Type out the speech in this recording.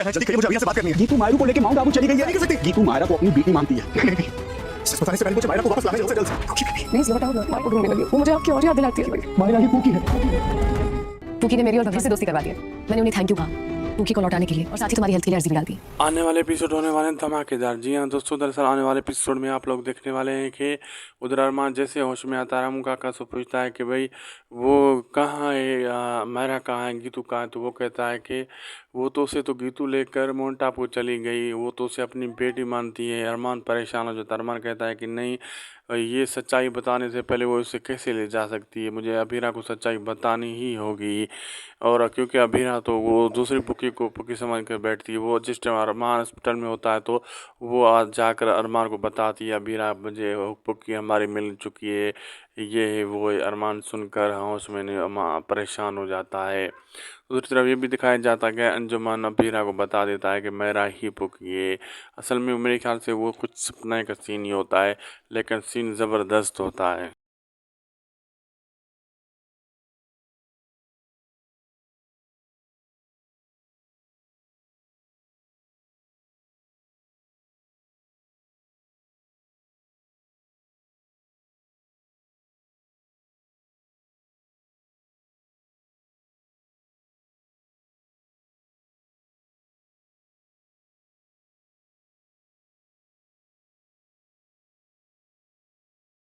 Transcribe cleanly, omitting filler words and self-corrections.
जल्दी करिए, मुझे अभिया से बात करनी है। गीतू मायरू को लेके माउंट आबू चली गई है, नहीं कर सकती। गीतू मायरा को अपनी बेटी मानती है। सच बताने से पहले मुझे मायरा को वापस लाना है जल्द से जल्द। प्लीज लौटाओ, माँ को ढूंढने लगी। वो मुझे आपकी और याद दिलाती है। मायरा ही पूकी है। पूकी ने मेरी और भव्य से दोस्ती करवा दी है। मैंने उन्हें थैंक यू कहा पूकी को लौटाने के लिए और साथ ही तुम्हारी हेल्थ के लिए अर्जी भी डाल दी। आने वाले एपिसोड होने वाले हैं धमाकेदार। जी हाँ दोस्तों, दरअसल आने वाले एपिसोड में आप लोग देखने वाले हैं कि उधर अरमान जैसे होश में आता है, रामू काका से पूछता है कि भाई वो कहाँ है, मेरा कहाँ है, गीतू कहाँ है। तो वो कहता है कि वो तो उसे तो गीतू लेकर माउंट आबू चली गई, वो तो उसे अपनी बेटी मानती है। अरमान परेशान हो जाता है। अरमान कहता है कि नहीं, ये सच्चाई बताने से पहले वो उसे कैसे ले जा सकती है, मुझे अभीरा को सच्चाई बतानी ही होगी। और क्योंकि अभीरा तो वो दूसरी पुकी समझ कर बैठती है। वो जिस टाइम अरमान हॉस्पिटल में होता है तो वो आज जाकर अरमान को बताती है, अभीरा मुझे पुकी हमारी मिल चुकी है, ये है वो है। अरमान सुनकर होश में परेशान हो जाता है। दूसरी तरफ ये भी दिखाया जाता है कि अंजुमन अभीरा को बता देता है कि मेरा ही पुकी है। असल में मेरे ख्याल से वो कुछ सपने का सीन ही होता है, लेकिन सीन ज़बरदस्त होता है।